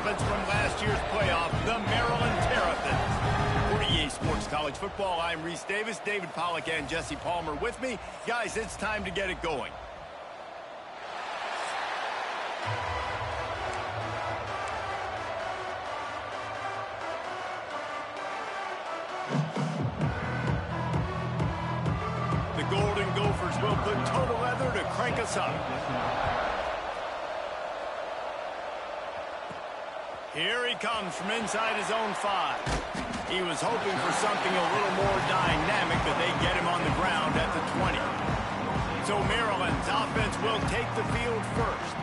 offense from last year's playoff, the Maryland Terrapins. For EA Sports College Football, I'm Reese Davis, David Pollack, and Jesse Palmer with me. Guys, it's time to get it going. The Golden Gophers will put total leather to crank us up. Here he comes from inside his own 5. He was hoping for something a little more dynamic, but they get him on the ground at the 20. So Maryland's offense will take the field first.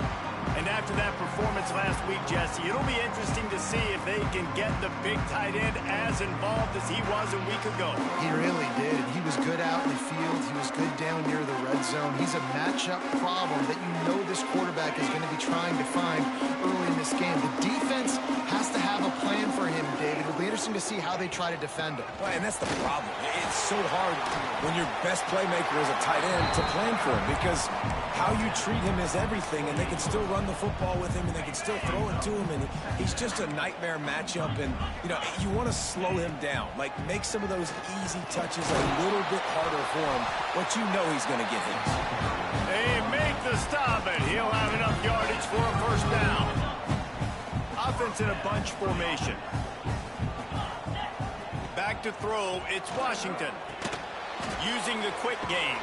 And after that performance last week, Jesse, it'll be interesting to see if they can get the big tight end as involved as he was a week ago. He really did. He was good out in the field. He was good down near the red zone. He's a matchup problem that you know this quarterback is going to be trying to find early in this game. The defense has to have a plan for him, David. It'll be interesting to see how they try to defend him. Well, and that's the problem. It's so hard when your best playmaker is a tight end to plan for him, because how you treat him is everything, and they can still run the football with him, and they can still throw it to him, and he's just a nightmare matchup. And you know, you want to slow him down, like make some of those easy touches a little bit harder for him, but you know he's going to get his. They make the stop, and he'll have enough yardage for a first down. Offense in a bunch formation. Back to throw, it's Washington. Using the quick game.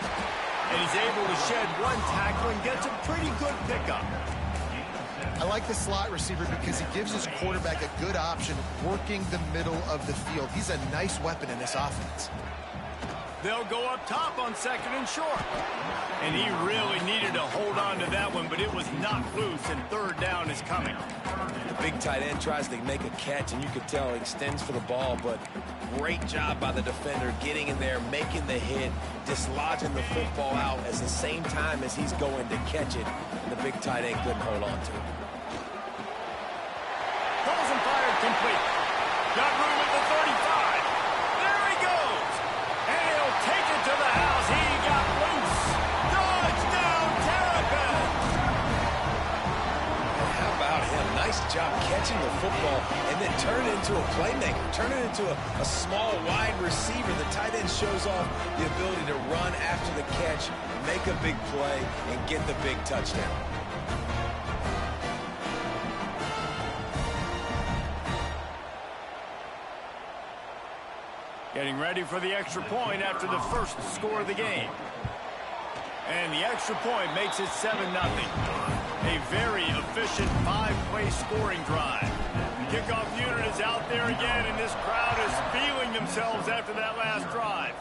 And he's able to shed one tackle and gets a pretty good pickup. I like the slot receiver because he gives his quarterback a good option working the middle of the field. He's a nice weapon in this offense. They'll go up top on second and short. And he really needed to hold on to that one, but it was knocked loose, and third down is coming. The big tight end tries to make a catch, and you could tell he extends for the ball, but great job by the defender getting in there, making the hit, dislodging the football out at the same time as he's going to catch it. And the big tight end couldn't hold on to it. Throws and fired complete. Got room at the 35. There he goes. And he'll take it to the house. He got loose. Touchdown, Terrapins. How about him? Nice job catching the football and then turn it into a playmaker. Turn it into a small wide receiver. The tight end shows off the ability to run after the catch, make a big play, and get the big touchdown. Getting ready for the extra point after the first score of the game. And the extra point makes it 7-0. A very efficient 5-play scoring drive. The kickoff unit is out there again, and this crowd is feeling themselves after that last drive.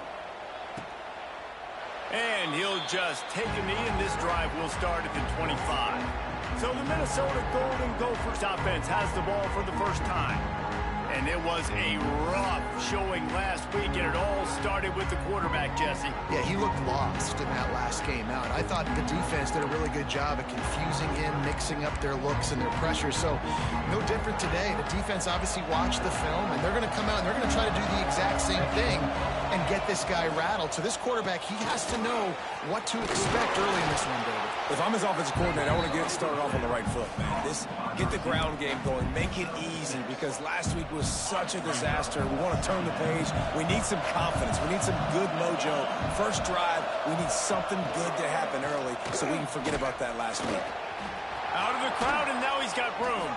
And he'll just take a knee, and this drive will start at the 25. So the Minnesota Golden Gophers offense has the ball for the first time. And it was a rough showing last week, and it all started with the quarterback, Jesse. Yeah, he looked lost in that last game out. I thought the defense did a really good job of confusing him, mixing up their looks and their pressure. So no different today. The defense obviously watched the film, and they're going to come out and they're going to try to do the exact same thing and get this guy rattled. So this quarterback, he has to know what to expect early in this one, David. If I'm his offensive coordinator, I want to get started off on the right foot, man. Get the ground game going, make it easy, because last week was such a disaster. We want to turn the page. We need some confidence. We need some good mojo. First drive, we need something good to happen early so we can forget about that last week. Out of the crowd, and now he's got room.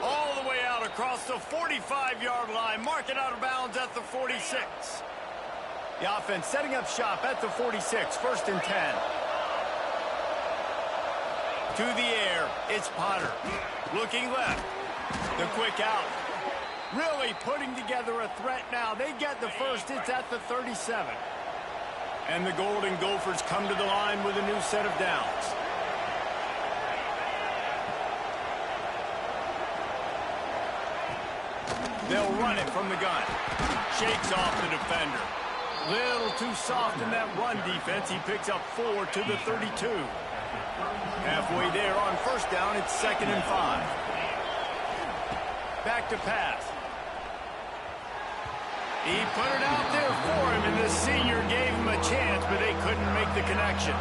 All the way out across the 45-yard line. Mark it out of bounds at the 46. The offense setting up shop at the 46, first and 10. To the air, it's Potter. Looking left. The quick out. Really putting together a threat now. They get the first. It's at the 37. And the Golden Gophers come to the line with a new set of downs. They'll run it from the gun. Shakes off the defender. Little too soft in that run defense. He picks up 4 to the 32. Halfway there on first down, it's 2nd and 5. Back to pass. He put it out there for him, and the senior gave him a chance, but they couldn't make the connection.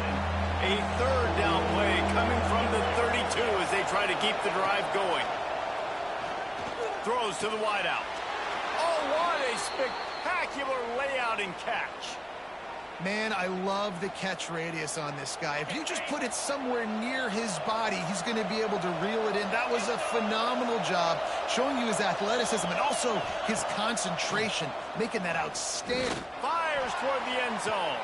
A third down play coming from the 32 as they try to keep the drive going. Throws to the wideout. Oh, what a spectacular layout and catch. Man, I love the catch radius on this guy. If you just put it somewhere near his body, he's going to be able to reel it in. That was a phenomenal job, showing you his athleticism and also his concentration, making that outstanding. Fires toward the end zone.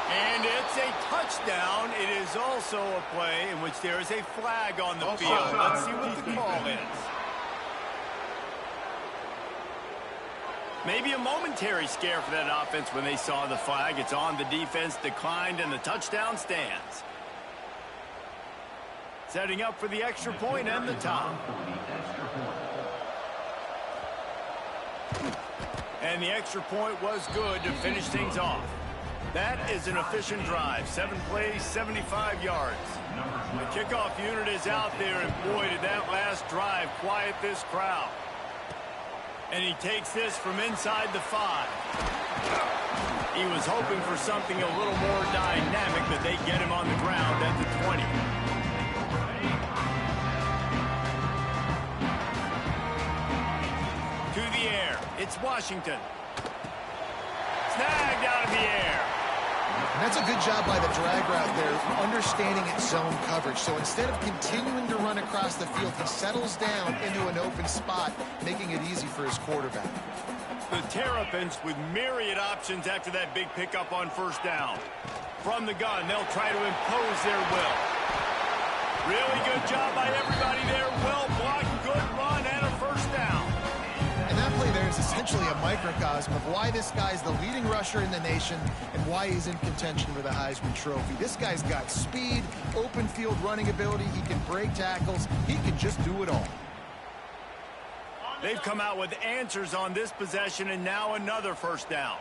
And it's a touchdown. It is also a play in which there is a flag on the field. Let's see what the call is. Maybe a momentary scare for that offense when they saw the flag. It's on. The defense declined, and the touchdown stands. Setting up for the extra point and the top. And the extra point was good to finish things off. That is an efficient drive. 7 plays, 75 yards. The kickoff unit is out there, and boy, did that last drive quiet this crowd. And he takes this from inside the 5. He was hoping for something a little more dynamic, but they get him on the ground at the 20. To the air. It's Washington. Snagged out of the air. And that's a good job by the drag route there, understanding its zone coverage. So instead of continuing to run across the field, he settles down into an open spot, making it easy for his quarterback. The Terrapins with myriad options after that big pickup on first down. From the gun, they'll try to impose their will. Really good job by everybody there. Well blocked, good run, and a first down. And that play there is essentially a microcosm of why this guy's the leading rusher in the nation and why he's in contention for the Heisman Trophy. This guy's got speed, open field running ability. He can break tackles. He can just do it all. They've come out with answers on this possession, and now another first down.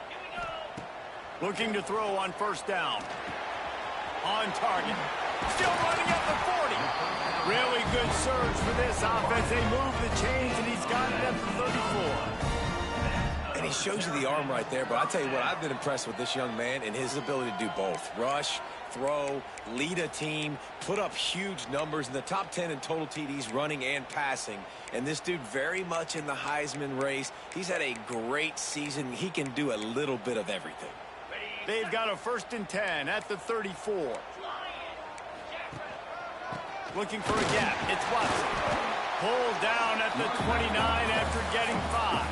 Looking to throw on first down. On target. Still running at the 40. Really good surge for this offense. They move the chains, and he's got it at the 34. And he shows you the arm right there, but I'll tell you what, I've been impressed with this young man and his ability to do both. Rush, throw, lead a team, put up huge numbers in the top 10 in total TDs running and passing. And this dude very much in the Heisman race. He's had a great season. He can do a little bit of everything. They've got a 1st and 10 at the 34. Looking for a gap. It's Watson. Pulled down at the 29 after getting 5.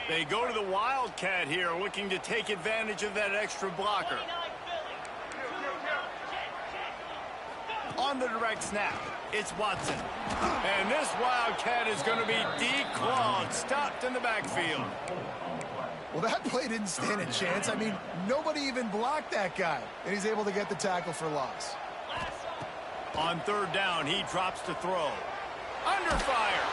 They go to the Wildcat here, looking to take advantage of that extra blocker. On the direct snap, it's Watson. And this Wildcat is going to be declawed, stopped in the backfield. Well, that play didn't stand a chance. I mean, nobody even blocked that guy, and he's able to get the tackle for loss. On 3rd down, he drops to throw. Under fire.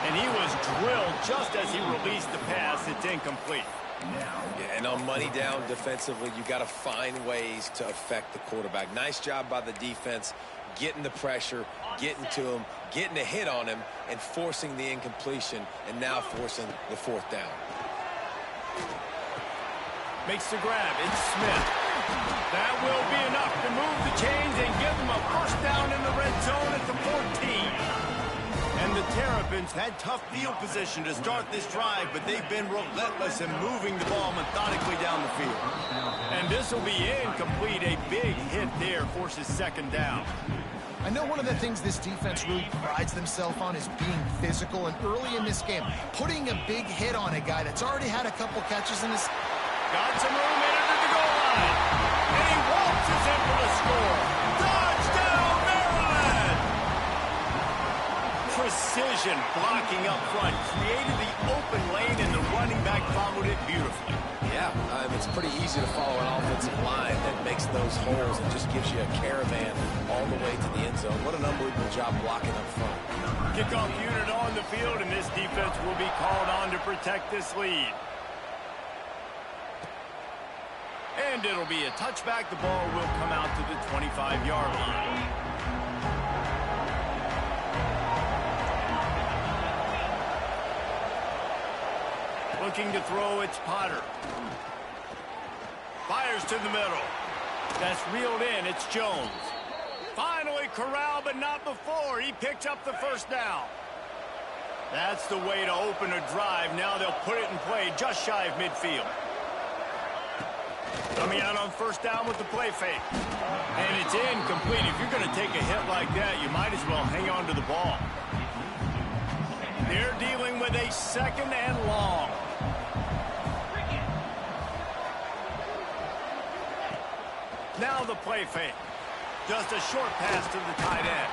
And he was drilled just as he released the pass. It's incomplete. Yeah, and on money down defensively, you got to find ways to affect the quarterback. Nice job by the defense, getting the pressure, getting to him, getting a hit on him, and forcing the incompletion, and now forcing the 4th down. Makes the grab. It's Smith. That will be enough to move the chains and give them a first down in the red zone at the 14. And the Terrapins had tough field position to start this drive, but they've been relentless in moving the ball methodically down the field. And this will be incomplete. A big hit there forces 2nd down. I know one of the things this defense really prides themselves on is being physical, and early in this game, putting a big hit on a guy that's already had a couple catches in this. Got some room in under the goal line. And he waltzes in for the score. Touchdown, Maryland! Precision blocking up front. Created the open lane, and the running back followed it beautifully. Yeah, it's pretty easy to follow an offensive line that makes those holes and just gives you a caravan all the way to the end zone. What an unbelievable job blocking up front. Kickoff unit on the field, and this defense will be called on to protect this lead. And it'll be a touchback. The ball will come out to the 25-yard line. Looking to throw, it's Potter. Fires to the middle. That's reeled in. It's Jones. Final get corralled, but not before. He picks up the first down. That's the way to open a drive. Now they'll put it in play just shy of midfield. Coming out on first down with the play fake. And it's incomplete. If you're going to take a hit like that, you might as well hang on to the ball. They're dealing with a second and long. Now the play fake. Just a short pass to the tight end.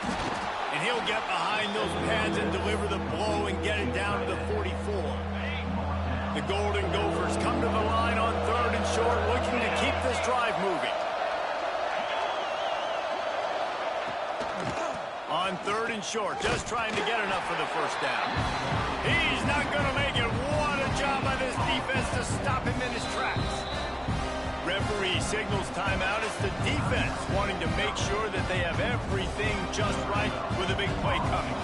And he'll get behind those pads and deliver the blow and get it down to the 44. The Golden Gophers come to the line on third and short, looking to keep this drive moving. On third and short, just trying to get enough for the first down. He's not going to make it. What a job by this defense to stop him in his tracks. Referee signals timeout. It's the defense wanting to make sure that they have everything just right with a big play coming.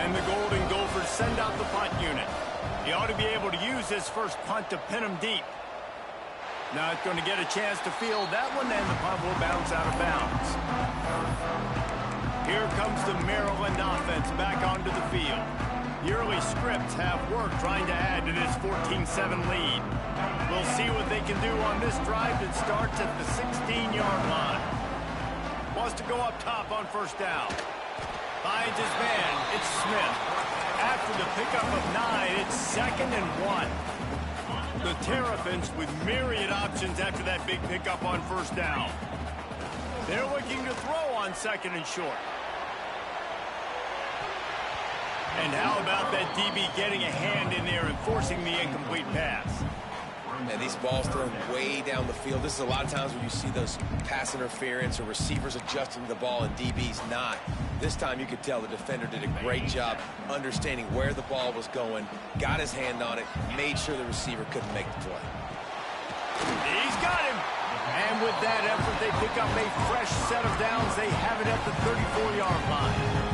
And the Golden Gophers send out the punt unit. He ought to be able to use his first punt to pin him deep. Not going to get a chance to field that one, and the punt will bounce out of bounds. Here comes the Maryland offense back onto the field. The early scripts have worked trying to add to this 14-7 lead. We'll see what they can do on this drive that starts at the 16-yard line. Wants to go up top on first down. Finds his man. It's Smith. After the pickup of 9, it's 2nd and 1. The Terrapins with myriad options after that big pickup on first down. They're looking to throw on 2nd and short. And how about that DB getting a hand in there and forcing the incomplete pass? Man, these balls thrown way down the field. This is a lot of times when you see those pass interference or receivers adjusting the ball and DBs not. This time you could tell the defender did a great job understanding where the ball was going, got his hand on it, made sure the receiver couldn't make the play. He's got him. And with that effort, they pick up a fresh set of downs. They have it at the 34-yard line.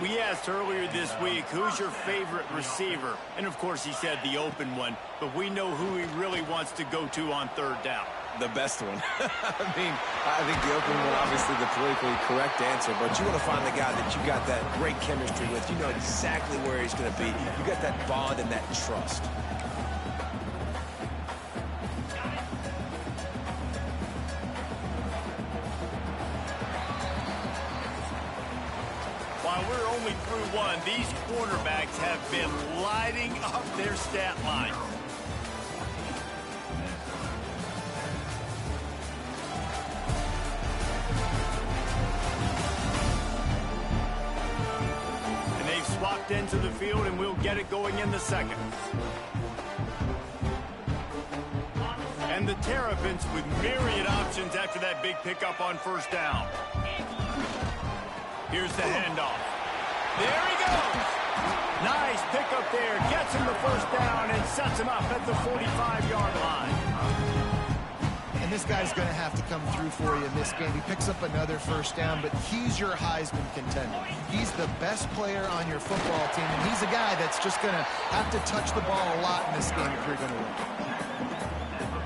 We asked earlier this week, who's your favorite receiver? And, of course, he said the open one. But we know who he really wants to go to on third down. The best one. I think the open one, obviously the politically correct answer. But you want to find the guy that you got that great chemistry with. You know exactly where he's going to be. You got that bond and that trust. While we're only through one, these quarterbacks have been lighting up their stat line. And they've swapped into the field, and we'll get it going in the second. And the Terrapins with myriad options after that big pickup on first down. Here's the handoff. There he goes. Nice pickup there. Gets him the first down and sets him up at the 45-yard line. And this guy's going to have to come through for you in this game. He picks up another first down, but he's your Heisman contender. He's the best player on your football team, and he's a guy that's just going to have to touch the ball a lot in this game if you're going to win.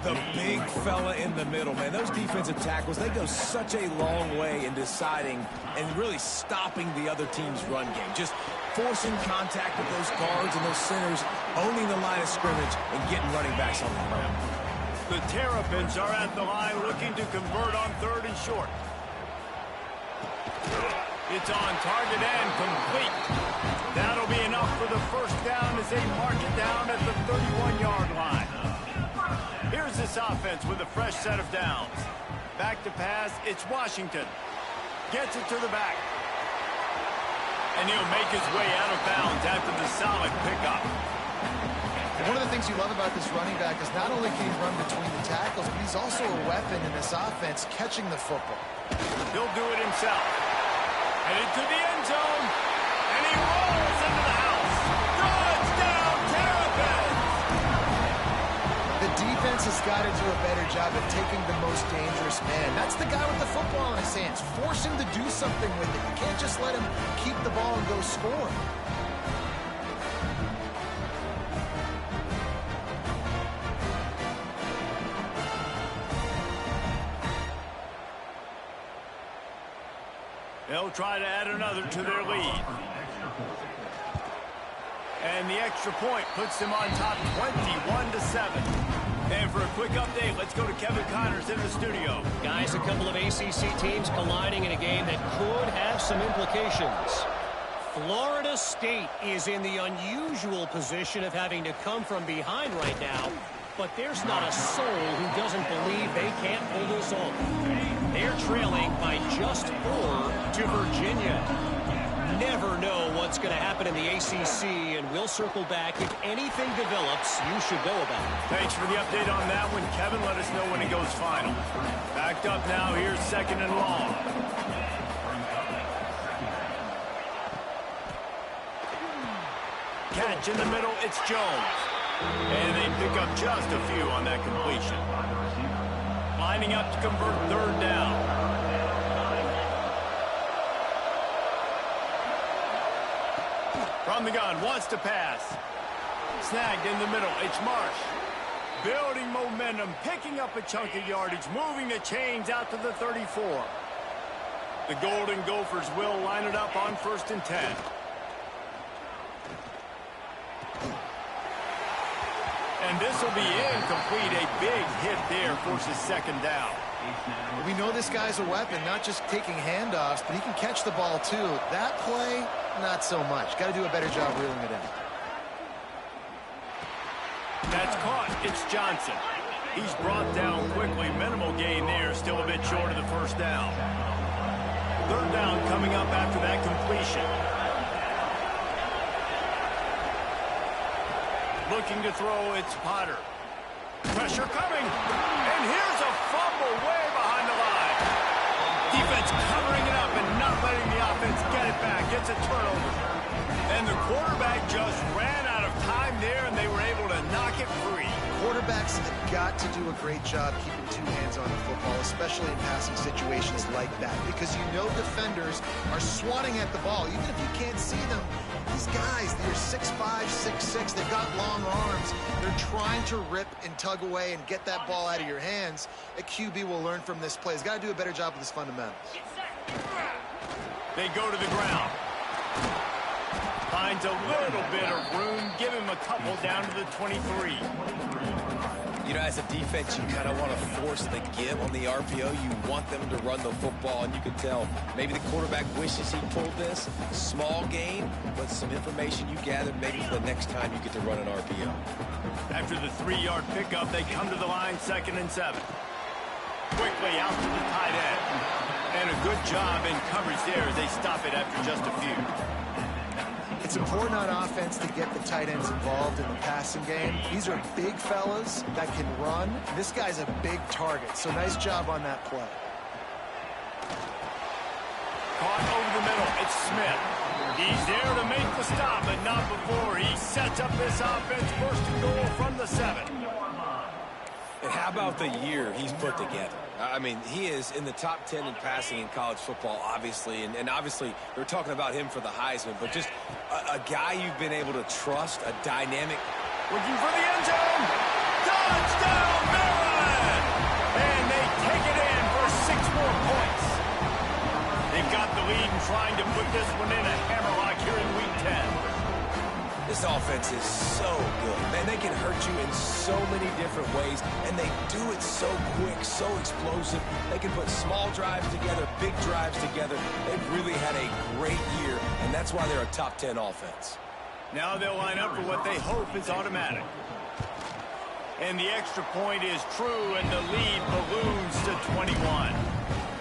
The big fella in the middle, man. Those defensive tackles, they go such a long way in deciding and really stopping the other team's run game. Just forcing contact with those guards and those centers, owning the line of scrimmage, and getting running backs on the ground. The Terrapins are at the line looking to convert on third and short. It's on target and complete. That'll be enough for the first down as they mark it down at the 31-yard line. Here's this offense with a fresh set of downs. Back to pass, it's Washington. Gets it to the back. And he'll make his way out of bounds after the solid pickup. One of the things you love about this running back is not only can he run between the tackles, but he's also a weapon in this offense catching the football. He'll do it himself. Headed to the end zone. And he rolls into the house. Touchdown, Terrapins! The defense has got to do a better job at taking the most dangerous man. That's the guy with the football in his hands. Force him to do something with it. You can't just let him keep the ball and go score. They'll try to add another to their lead. And the extra point puts them on top 21-7. And for a quick update, let's go to Kevin Connors in the studio. Guys, a couple of ACC teams colliding in a game that could have some implications. Florida State is in the unusual position of having to come from behind right now, but there's not a soul who doesn't believe they can't pull this off. They're trailing by just 4 to Virginia. Never know what's going to happen in the ACC, and we'll circle back. If anything develops, you should know about it. Thanks for the update on that one, Kevin. Let us know when it goes final. Backed up now. Here's 2nd and long. Catch in the middle. It's Jones. And they pick up just a few on that completion. Lining up to convert 3rd down. From the gun, wants to pass. Snagged in the middle, it's Marsh. Building momentum, picking up a chunk of yardage, moving the chains out to the 34. The Golden Gophers will line it up on 1st and 10. And this will be incomplete. A big hit there forces 2nd down. We know this guy's a weapon, not just taking handoffs, but he can catch the ball too. That play, not so much. Got to do a better job reeling it in. That's caught. It's Johnson. He's brought down quickly. Minimal gain there, still a bit short of the 1st down. 3rd down coming up after that completion. Looking to throw, it's Potter. Pressure coming, and here's a fumble way behind the line. Defense covering it up and not letting the offense get it back. Gets a turnover. And the quarterback just ran out of time there, and they were able to knock it free. Quarterbacks have got to do a great job keeping 2 hands on the football, especially in passing situations like that, because you know defenders are swatting at the ball. Even if you can't see them, these guys, they're 6'5", 6'6", they've got long arms. They're trying to rip and tug away and get that ball out of your hands. A QB will learn from this play. He's got to do a better job with his fundamentals. They go to the ground. Finds a little bit of room. Give him a couple down to the 23. You know, as a defense, you kind of want to force the give on the RPO. You want them to run the football, and you can tell maybe the quarterback wishes he pulled this. Small gain, but some information you gathered maybe for the next time you get to run an RPO. After the 3-yard pickup, they come to the line, 2nd and 7. Quickly out to the tight end. And a good job in coverage there as they stop it after just a few. It's important on offense to get the tight ends involved in the passing game. These are big fellas that can run. This guy's a big target, so nice job on that play. Caught over the middle. It's Smith. He's there to make the stop, but not before. He sets up this offense, 1st and goal from the 7. And how about the year he's put together? I mean, he is in the top 10 in passing in college football, obviously. And obviously, we're talking about him for the Heisman. But just a guy you've been able to trust, a dynamic. Looking for the end zone. Touchdown, Maryland! And they take it in for 6 more points. They've got the lead and trying to put this one in a hammerlock here in Week 10. This offense is so good. Man, they can hurt you in so many different ways, and they do it so quick, so explosive. They can put small drives together, big drives together. They've really had a great year, and that's why they're a top 10 offense. Now they'll line up for what they hope is automatic. And the extra point is true, and the lead balloons to 21.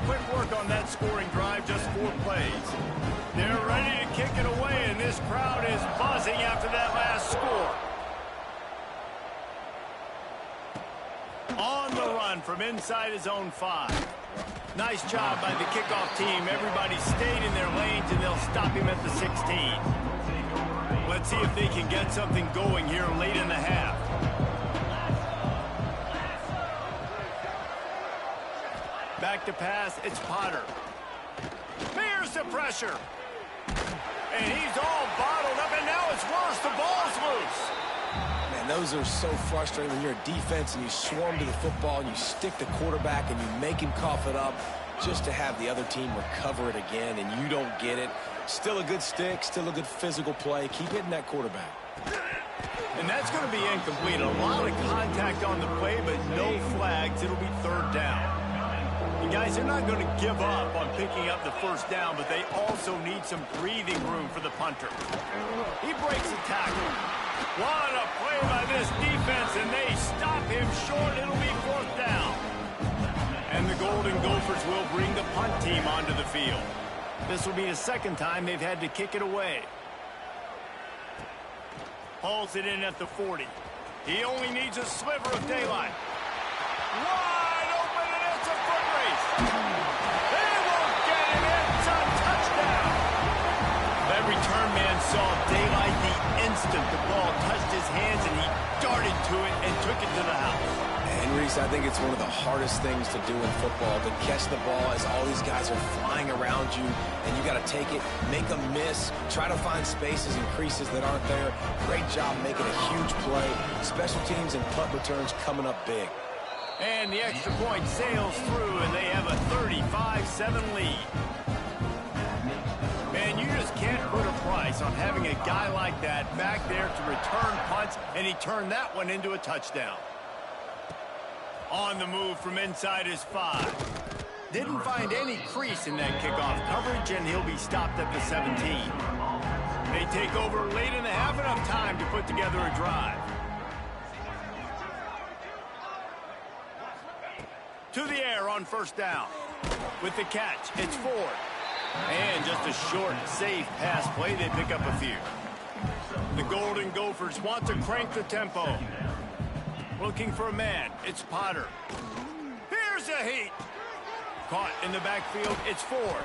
Quick work on that scoring drive, just 4 plays. They're ready to kick it away, and this crowd is buzzing after that last score. On the run from inside his own 5. Nice job by the kickoff team. Everybody stayed in their lanes, and they'll stop him at the 16. Let's see if they can get something going here late in the half. Back to pass, it's Potter. Here's the pressure. And he's all bottled up, and now it's worse. The ball's loose. Man, those are so frustrating when you're a defense and you swarm to the football and you stick the quarterback and you make him cough it up. just to have the other team recover it again and you don't get it. Still a good stick, still a good physical play. Keep hitting that quarterback. And that's going to be incomplete. A lot of contact on the play, but no flags. It'll be third down. And guys, they're not going to give up on picking up the first down, but they also need some breathing room for the punter. He breaks a tackle. What a play by this defense, and they stop him short. It'll be fourth down. And the Golden Gophers will bring the punt team onto the field. This will be the second time they've had to kick it away. Hauls it in at the 40. He only needs a sliver of daylight. Wide open, and it's a foot race. They won't get it. It's a touchdown. That return man saw daylight the instant the ball touched his hands, and he darted to it and took it to the house. And, Reese, I think it's one of the hardest things to do in football, to catch the ball as all these guys are flying around you, and you got to take it, make a miss, try to find spaces and creases that aren't there. Great job making a huge play. Special teams and punt returns coming up big. And the extra point sails through, and they have a 35-7 lead. Man, you just can't put a price on having a guy like that back there to return punts, and he turned that one into a touchdown. On the move from inside his 5. Didn't find any crease in that kickoff coverage, and he'll be stopped at the 17. They take over late in the half, enough time to put together a drive. To the air on first down. With the catch, it's Ford. And just a short, safe pass play, they pick up a few. The Golden Gophers want to crank the tempo. Looking for a man. It's Potter. Here's a heat. Caught in the backfield. It's Ford.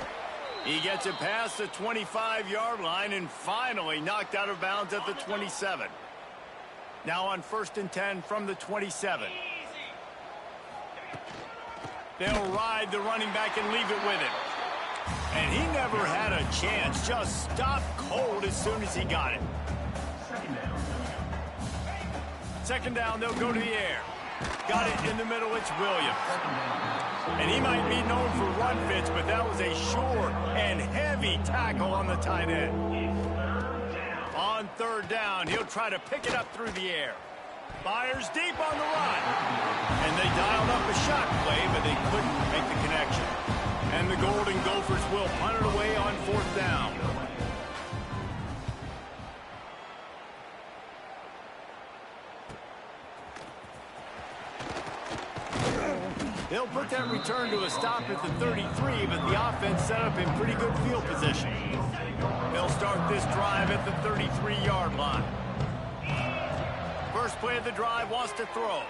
He gets it past the 25-yard line and finally knocked out of bounds at the 27. Now on 1st and 10 from the 27. They'll ride the running back and leave it with him. And he never had a chance. Just stopped cold as soon as he got it. Second down, they'll go to the air. Got it in the middle, it's Williams. And he might be known for run fits, but that was a sure and heavy tackle on the tight end. On third down, he'll try to pick it up through the air. Fires deep on the run. And they dialed up a shot play, but they couldn't make the connection. And the Golden Gophers will punt it away on fourth down. They'll put that return to a stop at the 33, but the offense set up in pretty good field position. They'll start this drive at the 33-yard line. First play of the drive, wants to throw.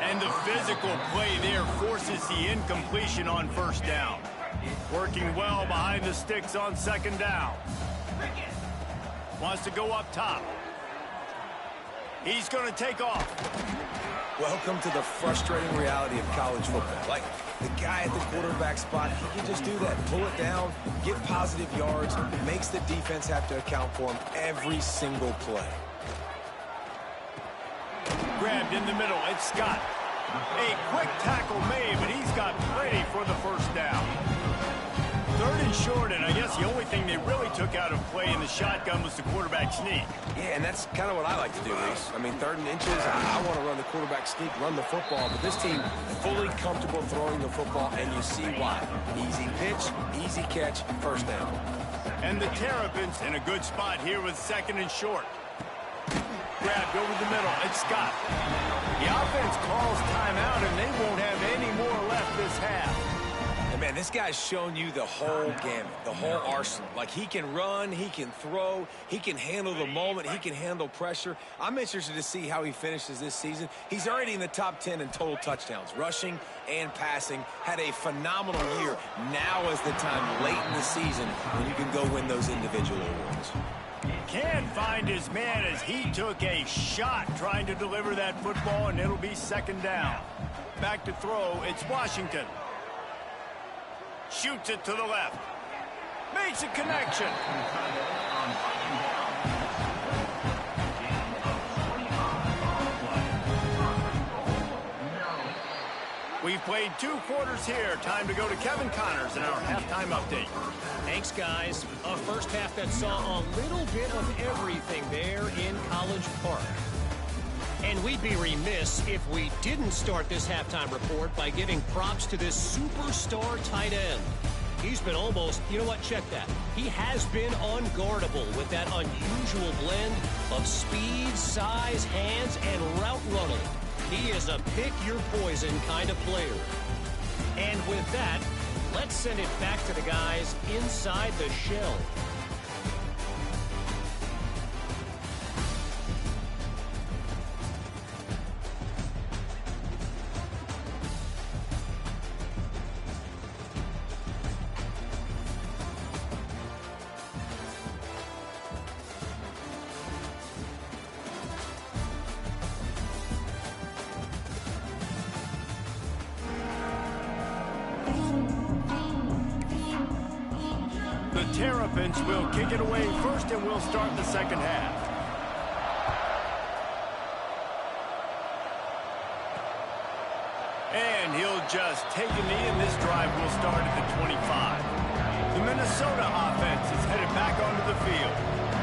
And the physical play there forces the incompletion on first down. Working well behind the sticks on second down. Wants to go up top. He's going to take off. Welcome to the frustrating reality of college football. Like, the guy at the quarterback spot, he can just do that. Pull it down, get positive yards, makes the defense have to account for him every single play. Grabbed in the middle, it's Scott. A quick tackle made, but he's got plenty for the first down. Third and short, and I guess the only thing they really took out of play in the shotgun was the quarterback sneak. Yeah, and that's kind of what I like to do, Reese. I mean, 3rd and inches, I want to run the quarterback sneak, run the football, but this team fully comfortable throwing the football, and you see why. Easy pitch, easy catch, first down. And the Terrapins in a good spot here with 2nd and short. Grabbed over the middle, it's Scott. The offense calls timeout, and they won't have any more left this half. And man, this guy's shown you the whole gamut, the whole arsenal. Like, he can run, he can throw, he can handle the moment, he can handle pressure. I'm interested to see how he finishes this season. He's already in the top 10 in total touchdowns, rushing and passing. Had a phenomenal year. Now is the time late in the season when you can go win those individual awards. Can't find his man as he took a shot trying to deliver that football, and it'll be 2nd down. Back to throw, it's Washington. Shoots it to the left. Makes a connection. We've played 2 quarters here. Time to go to Kevin Connors in our halftime update. Thanks, guys. A first half that saw a little bit of everything there in College Park. And we'd be remiss if we didn't start this halftime report by giving props to this superstar tight end. He's been almost, you know what, check that. He has been unguardable with that unusual blend of speed, size, hands, and route running. He is a pick-your-poison kind of player. And with that, let's send it back to the guys inside the shell. Terrapins will kick it away first, and we'll start the second half. And he'll just take a knee, and this drive will start at the 25. The Minnesota offense is headed back onto the field.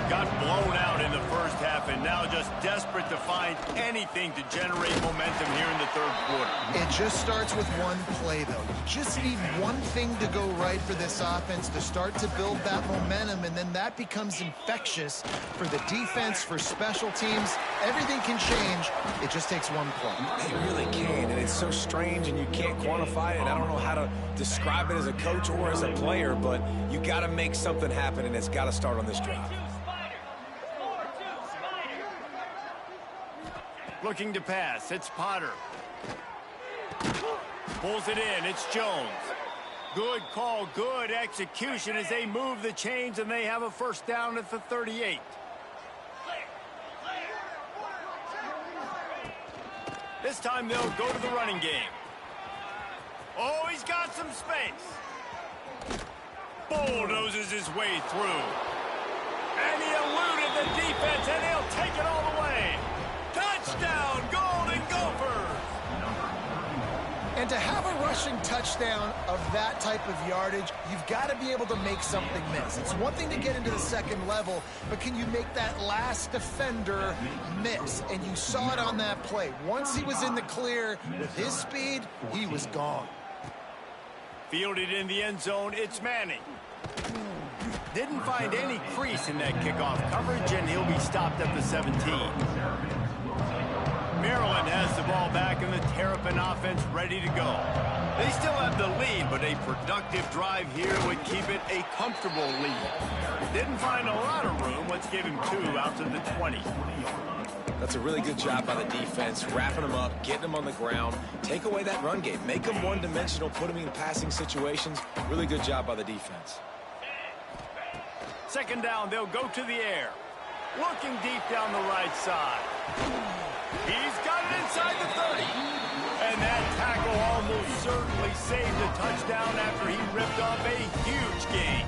Got blown out in the first half, and now just desperate to find anything to generate momentum here in the third quarter. It just starts with one play, though. You just need one thing to go right for this offense to start to build that momentum, and then that becomes infectious for the defense, for special teams. Everything can change. It just takes one play. It really can, and it's so strange, and you can't quantify it. I don't know how to describe it as a coach or as a player, but you got to make something happen, and it's got to start on this drive. Looking to pass, it's Potter. Pulls it in, it's Jones. Good call, good execution as they move the chains, and they have a first down at the 38. This time they'll go to the running game. Oh, he's got some space. Bulldozes his way through. And he eluded the defense, and he'll take it all the way. Touchdown, Golden Gophers! And to have a rushing touchdown of that type of yardage, you've got to be able to make something miss. It's one thing to get into the second level, but can you make that last defender miss? And you saw it on that play. Once he was in the clear with his speed, he was gone. Fielded in the end zone, it's Manning. Didn't find any crease in that kickoff coverage, and he'll be stopped at the 17. Maryland has the ball back, and the Terrapin offense ready to go. They still have the lead, but a productive drive here would keep it a comfortable lead. Didn't find a lot of room. Let's give him 2 out to the 20. That's a really good job by the defense, wrapping them up, getting them on the ground. Take away that run game. Make them one-dimensional, put them in passing situations. Really good job by the defense. Second down, they'll go to the air. Looking deep down the right side. He's got it inside the 30. And that tackle almost certainly saved a touchdown after he ripped off a huge gain.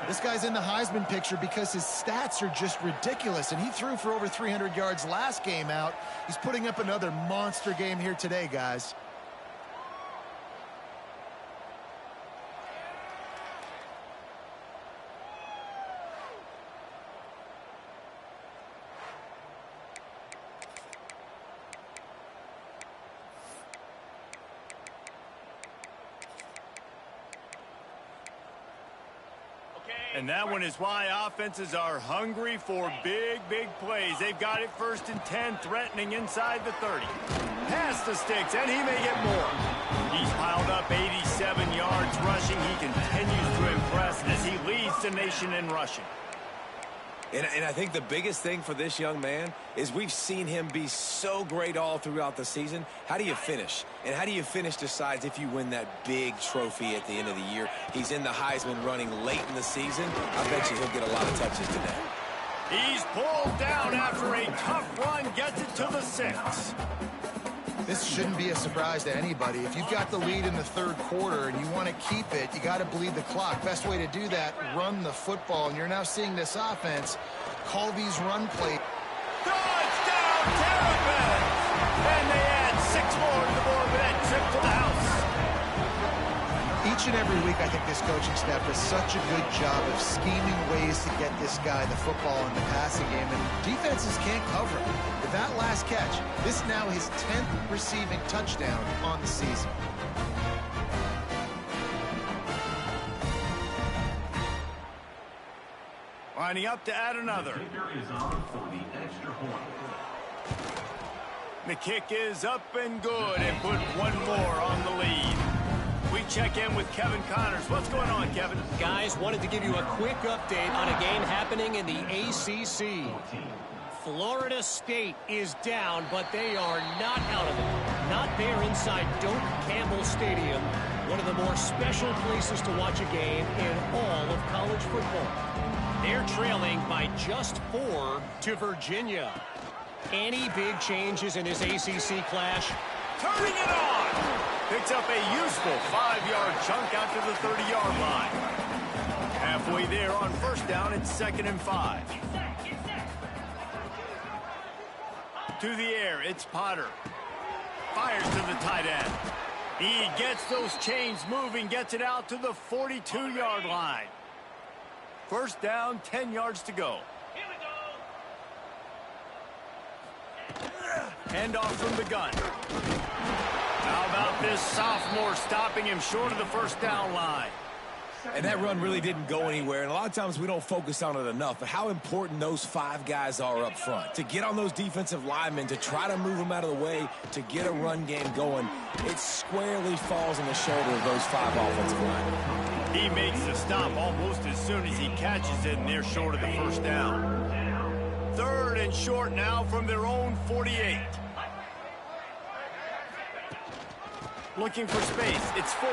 This guy's in the Heisman picture because his stats are just ridiculous, and he threw for over 300 yards last game out. He's putting up another monster game here today, guys. And that one is why offenses are hungry for big, big plays. They've got it 1st and 10, threatening inside the 30. Pass the sticks, and he may get more. He's piled up 87 yards rushing. He continues to impress as he leads the nation in rushing. And I think the biggest thing for this young man is we've seen him be so great all throughout the season. How do you finish? And how do you finish decides if you win that big trophy at the end of the year. He's in the Heisman running late in the season. I bet you he'll get a lot of touches today. He's pulled down after a tough run, gets it to the 6. This shouldn't be a surprise to anybody. If you've got the lead in the third quarter and you want to keep it, you got to bleed the clock. Best way to do that, run the football. And you're now seeing this offense call these run plays. Touchdown, Terrapins! And they add 6 more to the board with that Each and every week, I think this coaching staff does such a good job of scheming ways to get this guy the football in the passing game, and defenses can't cover him. With that last catch, this is now his 10th receiving touchdown on the season. Lining up to add another. The kick is up and good, and put one more on the lead. We check in with Kevin Connors. What's going on, Kevin? Guys, wanted to give you a quick update on a game happening in the ACC. Florida State is down, but they are not out of it. Not there inside Doak Campbell Stadium, one of the more special places to watch a game in all of college football. They're trailing by just 4 to Virginia. Any big changes in this ACC clash? Turning it on! Picks up a useful 5-yard chunk out to the 30-yard line. Halfway there on first down, it's 2nd and 5. To the air, it's Potter. Fires to the tight end. He gets those chains moving, gets it out to the 42-yard line. First down, 10 yards to go. Handoff from the gun. How about this sophomore stopping him short of the first down line? And that run really didn't go anywhere, and a lot of times we don't focus on it enough, but how important those 5 guys are up front. To get on those defensive linemen, to try to move them out of the way, to get a run game going, it squarely falls on the shoulder of those 5 offensive linemen. He makes the stop almost as soon as he catches it, and they're short of the first down. 3rd and short now from their own 48. Looking for space. It's 4.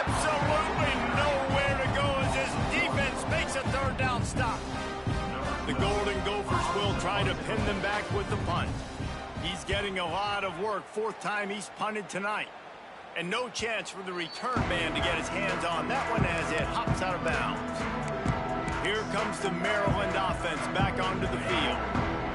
Absolutely nowhere to go as his defense makes a 3rd down stop. The Golden Gophers will try to pin them back with the punt. He's getting a lot of work. 4th time he's punted tonight. And no chance for the return man to get his hands on that one as it hops out of bounds. Here comes the Maryland offense back onto the field.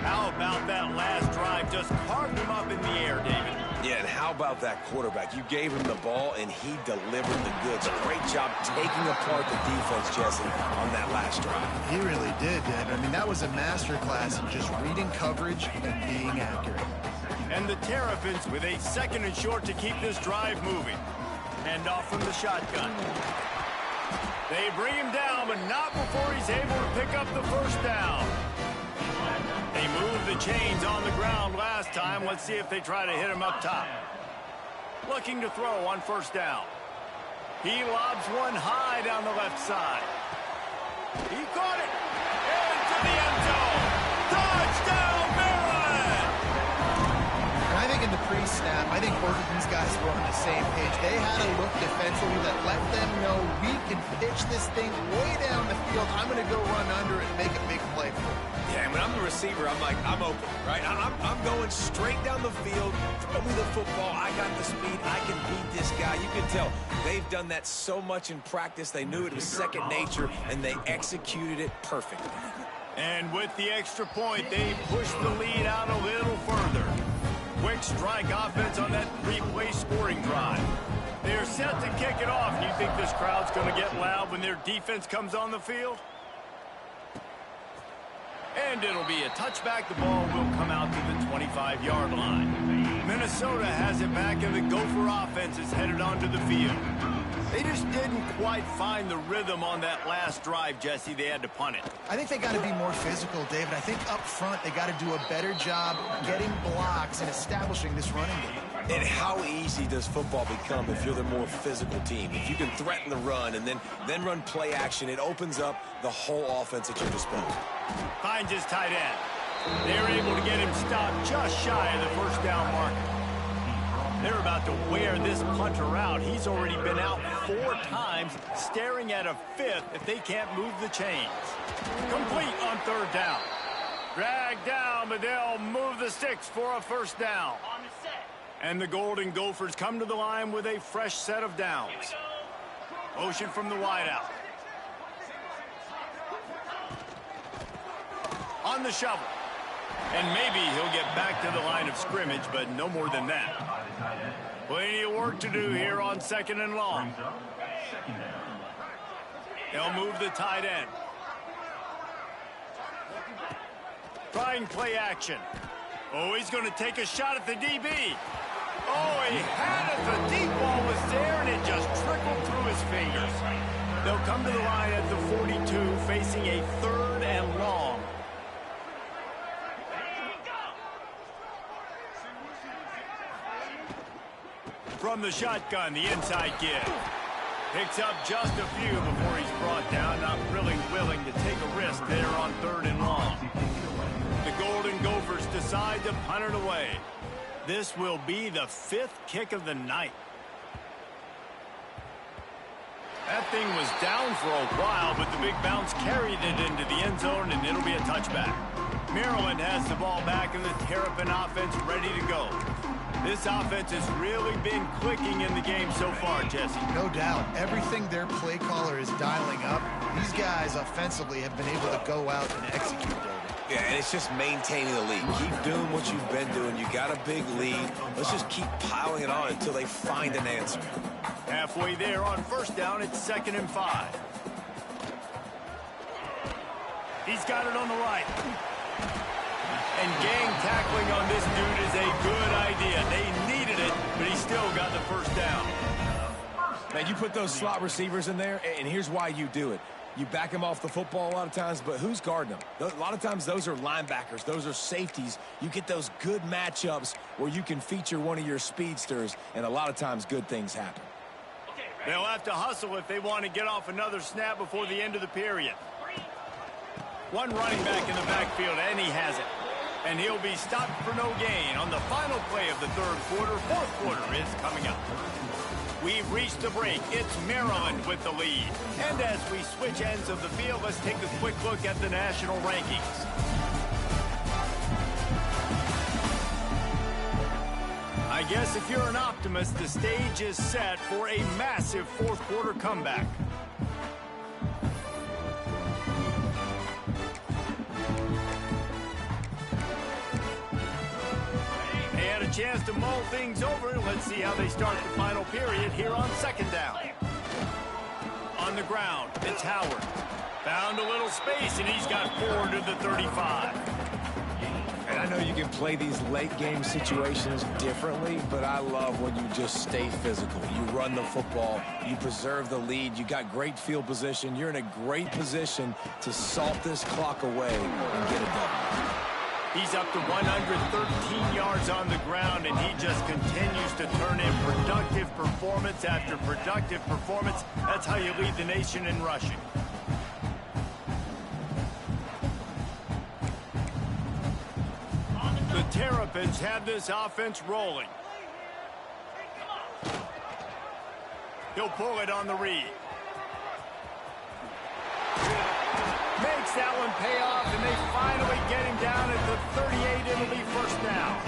How about that last drive? Just carved him up in the air, David. Yeah, and how about that quarterback? You gave him the ball, and he delivered the goods. Great job taking apart the defense, Jesse, on that last drive. He really did, David. I mean, that was a masterclass in just reading coverage and being accurate. And the Terrapins with a 2nd and short to keep this drive moving. Handoff from the shotgun. They bring him down, but not before he's able to pick up the first down. They moved the chains on the ground last time. Let's see if they try to hit him up top. Looking to throw on first down. He lobs one high down the left side. He caught it. Into the end zone. Touchdown, Maryland! And I think in the pre-snap, I think both of these guys were on the same page. They had a look defensively that let them know we can pitch this thing way down the field. I'm going to go run under it and make a big play for it. Yeah, and when I'm the receiver, I'm like, I'm open, right? I'm going straight down the field. Throw me the football. I got the speed. I can beat this guy. You can tell they've done that so much in practice. They knew it was second nature, and they executed it perfectly. And with the extra point, they push the lead out a little further. Quick strike offense on that 3-play scoring drive. They're set to kick it off. You think this crowd's going to get loud when their defense comes on the field? And it'll be a touchback. The ball will come out to the 25-yard line. Minnesota has it back, and the Gopher offense is headed onto the field. They just didn't quite find the rhythm on that last drive, Jesse. They had to punt it. I think they got to be more physical, David. I think up front they got to do a better job getting blocks and establishing this running game. And how easy does football become if you're the more physical team? If you can threaten the run and then run play action, it opens up the whole offense at your disposal. Finds his tight end. They're able to get him stopped just shy of the first down marker. They're about to wear this punter out. He's already been out 4 times, staring at a 5th if they can't move the chains. Complete on 3rd down. Dragged down, but they'll move the sticks for a first down. And the Golden Gophers come to the line with a fresh set of downs. Motion from the wideout. On the shovel. And maybe he'll get back to the line of scrimmage, but no more than that. Plenty of work to do here on 2nd and long. They'll move the tight end. Trying play action. Oh, he's going to take a shot at the DB. Oh, he had it. The deep ball was there, and it just trickled through his fingers. They'll come to the line at the 42, facing a 3rd and long. From the shotgun, the inside give. Picks up just a few before he's brought down. Not really willing to take a risk there on 3rd and long. The Golden Gophers decide to punt it away. This will be the 5th kick of the night. That thing was down for a while, but the big bounce carried it into the end zone, and it'll be a touchback. Maryland has the ball back, and the Terrapin offense ready to go. This offense has really been clicking in the game so far, Jesse. No doubt. Everything their play caller is dialing up, these guys offensively have been able to go out and execute, David. Yeah, and it's just maintaining the lead. Keep doing what you've been doing. You got a big lead. Let's just keep piling it on until they find an answer. Halfway there on 1st down, it's 2nd and 5. He's got it on the right. And gang tackling on this dude is a good idea. They needed it, but he still got the 1st down. Man, you put those slot receivers in there, and here's why you do it. You back them off the football a lot of times, but who's guarding them? A lot of times those are linebackers. Those are safeties. You get those good matchups where you can feature one of your speedsters, and a lot of times good things happen. They'll have to hustle if they want to get off another snap before the end of the period. One running back in the backfield, and he has it. And he'll be stopped for no gain on the final play of the 3rd quarter. 4th quarter is coming up. We've reached the break. It's Maryland with the lead. And as we switch ends of the field, let's take a quick look at the national rankings. I guess if you're an optimist, the stage is set for a massive 4th quarter comeback. They had a chance to mull things over. Let's see how they start the final period here on 2nd down. On the ground, it's Howard. Found a little space, and he's got 4 to the 35. And I know you can play these late-game situations differently, but I love when you just stay physical. You run the football, you preserve the lead, you got great field position, you're in a great position to salt this clock away and get it done. He's up to 113 yards on the ground, and he just continues to turn in productive performance after productive performance. That's how you lead the nation in rushing. The Terrapins have this offense rolling. He'll pull it on the read. Makes that one pay off, and they finally get him down at the 38. It'll be 1st down.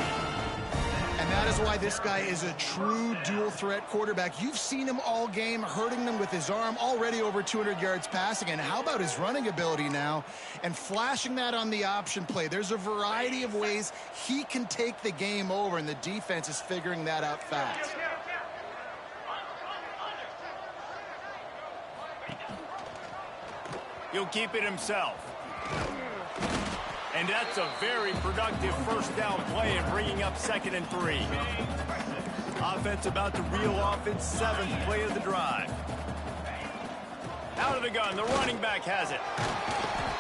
And that is why this guy is a true dual-threat quarterback. You've seen him all game, hurting them with his arm, already over 200 yards passing. And how about his running ability now? And flashing that on the option play. There's a variety of ways he can take the game over, and the defense is figuring that out fast. He'll keep it himself. And that's a very productive 1st down play and bringing up 2nd and 3. Offense about to reel off its 7th play of the drive. Out of the gun, the running back has it.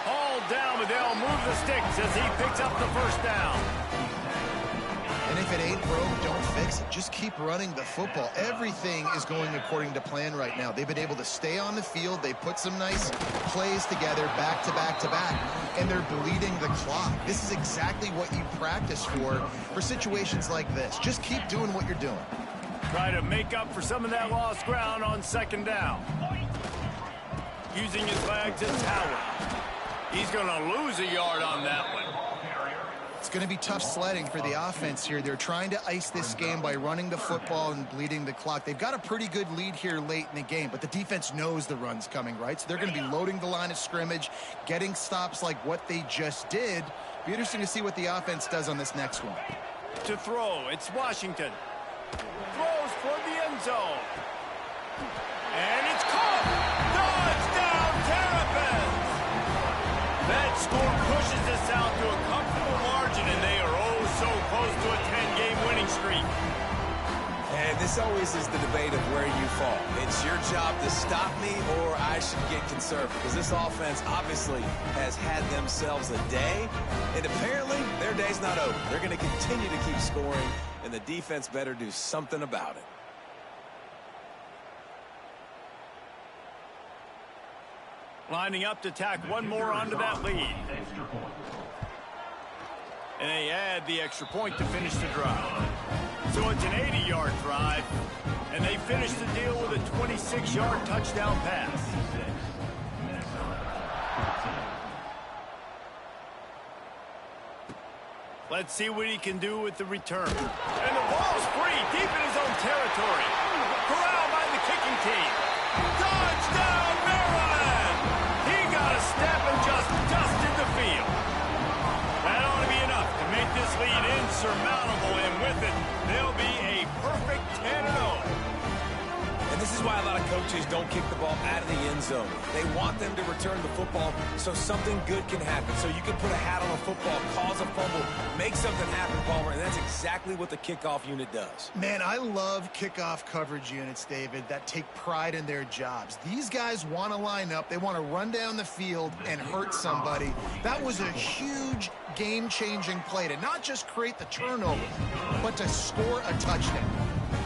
All down, but they'll move the sticks as he picks up the 1st down. And if it ain't broke, don't fix it. Just keep running the football. Everything is going according to plan right now. They've been able to stay on the field. They put some nice plays together back to back to back, and they're bleeding the clock. This is exactly what you practice for situations like this. Just keep doing what you're doing. Try to make up for some of that lost ground on 2nd down. Using his legs, it's Howard. He's going to lose a yard on that one. It's going to be tough sledding for the offense here. They're trying to ice this game by running the football and bleeding the clock. They've got a pretty good lead here late in the game, but the defense knows the run's coming, right? So they're going to be loading the line of scrimmage, getting stops like what they just did. Be interesting to see what the offense does on this next one. To throw, it's Washington. Throws zone. And it's caught. Touchdown, Terrapins. That score pushes us out to a comfortable margin, and they are oh so close to a 10-game winning streak. And this always is the debate of where you fall. It's your job to stop me, or I should get conservative. Because this offense obviously has had themselves a day, and apparently their day's not over. They're going to continue to keep scoring, and the defense better do something about it. Lining up to tack one more onto that lead. And they add the extra point to finish the drive. So it's an 80-yard drive, and they finish the deal with a 26-yard touchdown pass. Let's see what he can do with the return. And the ball's free deep in his own territory. Corralled by the kicking team. Touchdown, Maryland! He got a step and just dusted the field. That ought to be enough to make this lead insurmountable, and with it, they'll be a perfect 10-0. And this is why a lot of coaches don't kick the ball out of the end zone. They want them to return the football so something good can happen. So you can put a hat on a football, cause a fumble, make something happen, Palmer, and that's exactly what the kickoff unit does. Man, I love kickoff coverage units, David, that take pride in their jobs. These guys want to line up. They want to run down the field and hurt somebody. That was a huge game-changing play to not just create the turnover, but to score a touchdown.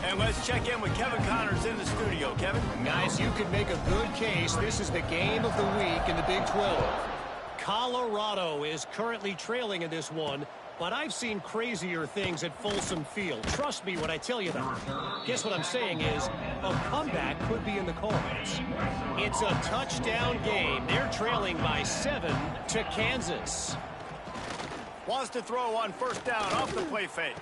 And let's check in with Kevin Connors in the studio. Kevin? Guys, you could make a good case. This is the game of the week in the Big 12. Colorado is currently trailing in this one, but I've seen crazier things at Folsom Field. Trust me when I tell you that. Guess what I'm saying is a comeback could be in the cards. It's a touchdown game. They're trailing by 7 to Kansas. Wants to throw on first down off the play fake.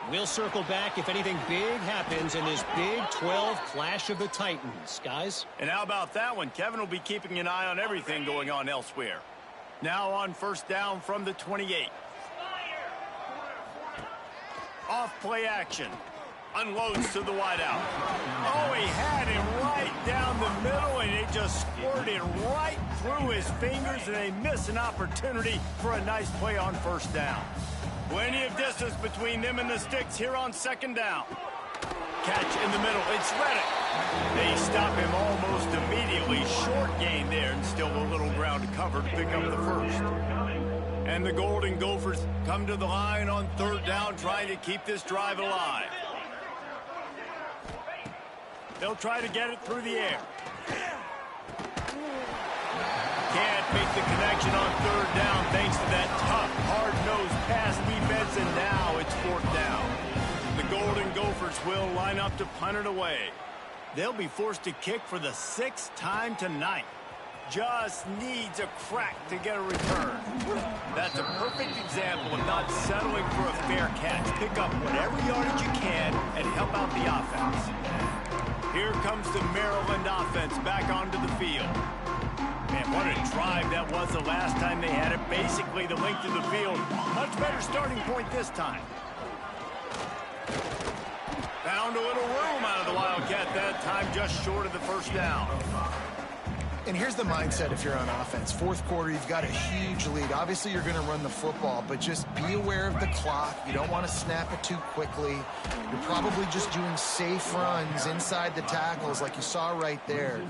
We'll circle back if anything big happens in this Big 12 Clash of the Titans, guys. And how about that one? Kevin will be keeping an eye on everything going on elsewhere. Now on first down from the 28. Off play action. Unloads to the wideout. Oh, he had him right down the middle, and it just squirted right through his fingers, and they miss an opportunity for a nice play on first down. Plenty of distance between them and the sticks here on second down. Catch in the middle. It's Reddick. They stop him almost immediately. Short gain there, and still a little ground to cover to pick up the first. And the Golden Gophers come to the line on third down, trying to keep this drive alive. They'll try to get it through the air. Can't make the connection on third down thanks to that tough, hard-nosed pass defense, and now it's fourth down. The Golden Gophers will line up to punt it away. They'll be forced to kick for the 6th time tonight. Just needs a crack to get a return. That's a perfect example of not settling for a fair catch. Pick up whatever yardage you can and help out the offense. Here comes the Maryland offense back onto the field. Man, what a drive that was the last time they had it. Basically the length of the field. Much better starting point this time. Found a little room out of the Wildcat that time, just short of the first down. And here's the mindset if you're on offense. Fourth quarter, you've got a huge lead. Obviously, you're going to run the football, but just be aware of the clock. You don't want to snap it too quickly. You're probably just doing safe runs inside the tackles like you saw right there.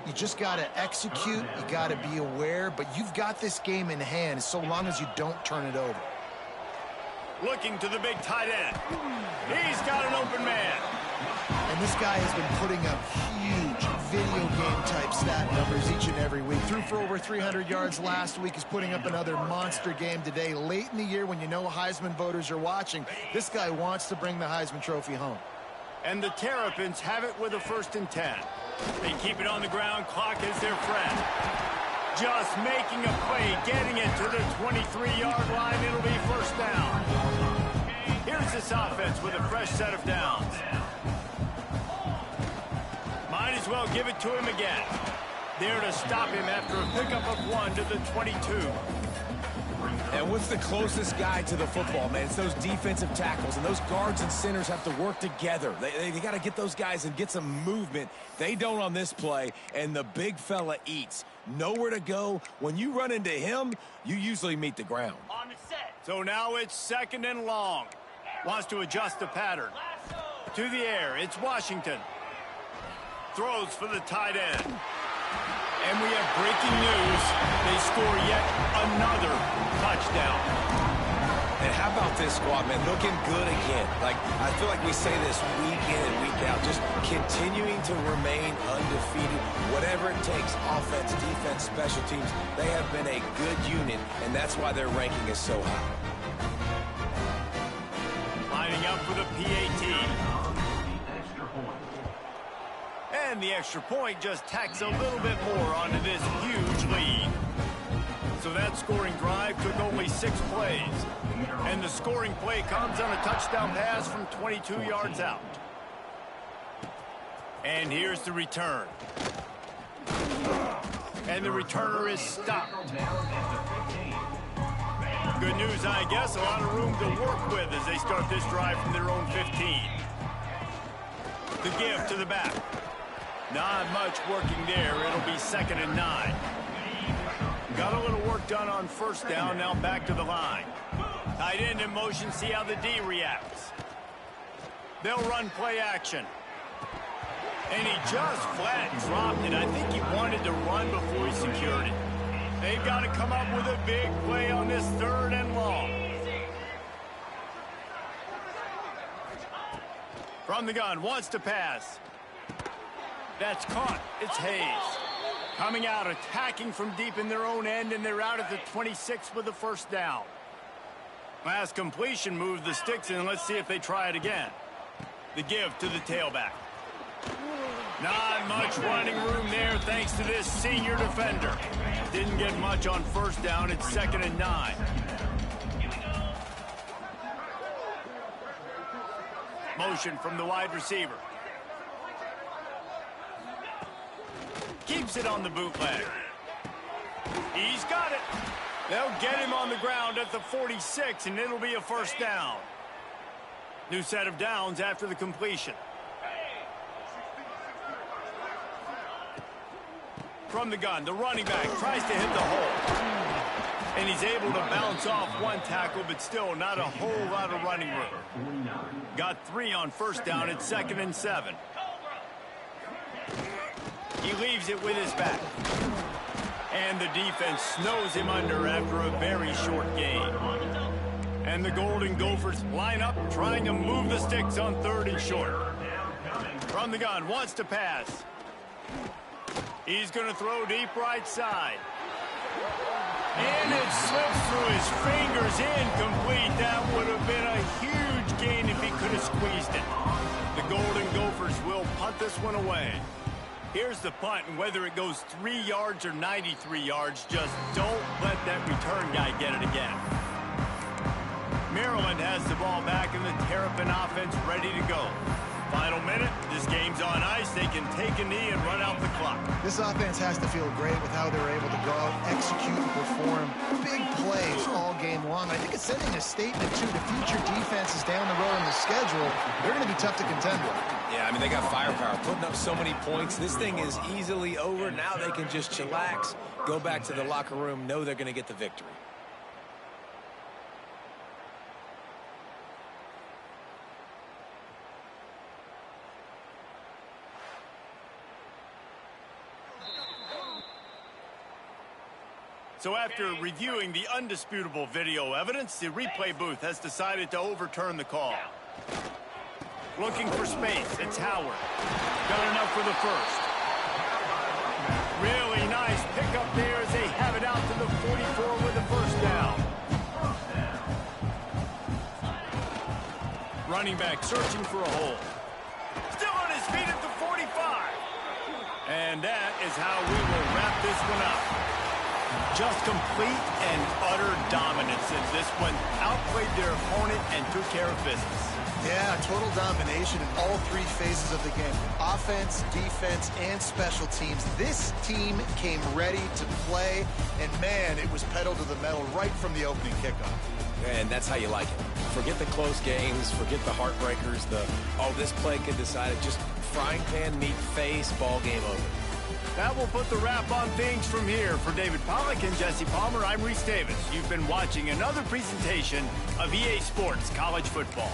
You just got to execute. You got to be aware, but you've got this game in hand so long as you don't turn it over. Looking to the big tight end. He's got an open man. And this guy has been putting up huge video game type stat numbers each and every week. Threw for over 300 yards last week. He's putting up another monster game today. Late in the year when you know Heisman voters are watching, this guy wants to bring the Heisman Trophy home. And the Terrapins have it with a 1st and 10. They keep it on the ground. Clock is their friend. Just making a play, getting it to the 23-yard line. It'll be first down. Here's this offense with a fresh set of downs. Might as well give it to him again. There to stop him after a pickup of 1 to the 22. And what's the closest guy to the football, man? It's those defensive tackles, and those guards and centers have to work together. They got to get those guys and get some movement. They don't on this play, and the big fella eats. Nowhere to go. When you run into him, you usually meet the ground. On the set. So now it's 2nd and long. Wants to adjust the pattern. To the air, it's Washington. Throws for the tight end. And we have breaking news. They score yet another touchdown. And how about this squad, man? Looking good again. Like, I feel like we say this week in and week out. Just continuing to remain undefeated. Whatever it takes, offense, defense, special teams, they have been a good unit, and that's why their ranking is so high. Lining up for the PAT. And the extra point just tacks a little bit more onto this huge lead. So that scoring drive took only 6 plays. And the scoring play comes on a touchdown pass from 22 yards out. And here's the return. And the returner is stopped. Good news, I guess. A lot of room to work with as they start this drive from their own 15. The give to the back. Not much working there. It'll be 2nd and 9. Got a little work done on 1st down. Now back to the line. Tight end in motion. See how the D reacts. They'll run play action. And he just flat dropped it. I think he wanted to run before he secured it. They've got to come up with a big play on this 3rd and long. From the gun. Wants to pass. That's caught. It's Hayes. Coming out, attacking from deep in their own end, and they're out at the 26 with the 1st down. Last completion moved the sticks in. Let's see if they try it again. The give to the tailback. Not much running room there thanks to this senior defender. Didn't get much on 1st down. It's 2nd and 9. Motion from the wide receiver. Keeps it on the bootleg. He's got it. They'll get him on the ground at the 46, and it'll be a 1st down. New set of downs after the completion. From the gun, the running back tries to hit the hole. And he's able to bounce off one tackle, but still not a whole lot of running room. Got 3 on 1st down. It's 2nd and 7. He leaves it with his back. And the defense snows him under after a very short gain. And the Golden Gophers line up, trying to move the sticks on 3rd and short. From the gun, wants to pass. He's going to throw deep right side. And it slips through his fingers, incomplete. That would have been a huge gain if he could have squeezed it. The Golden Gophers will punt this one away. Here's the punt, and whether it goes 3 yards or 93 yards, just don't let that return guy get it again. Maryland has the ball back, and the Terrapin offense ready to go. Final minute, this game's on ice. They can take a knee and run out the clock. This offense has to feel great with how they're able to go out, execute, and perform big plays all game long. I think it's sending a statement, too, to future defenses down the road in the schedule. They're going to be tough to contend with. Yeah, I mean, they got firepower, putting up so many points. This thing is easily over. Now they can just chillax, go back to the locker room, know they're going to get the victory. So after reviewing the undisputable video evidence, the replay booth has decided to overturn the call. Looking for space, it's Howard. Got enough for the 1st. Really nice pickup there as they have it out to the 44 with the 1st down. Running back searching for a hole. Still on his feet at the 45. And that is how we will wrap this one up. Just complete and utter dominance in this one. Outplayed their opponent and took care of business. Yeah, total domination in all three phases of the game. Offense, defense, and special teams. This team came ready to play, and man, it was pedal to the metal right from the opening kickoff. And that's how you like it. Forget the close games, forget the heartbreakers, this play could decide it. Just frying pan, meat face, ball game over. That will put the wrap on things from here. For David Pollack and Jesse Palmer, I'm Reese Davis. You've been watching another presentation of EA Sports College Football.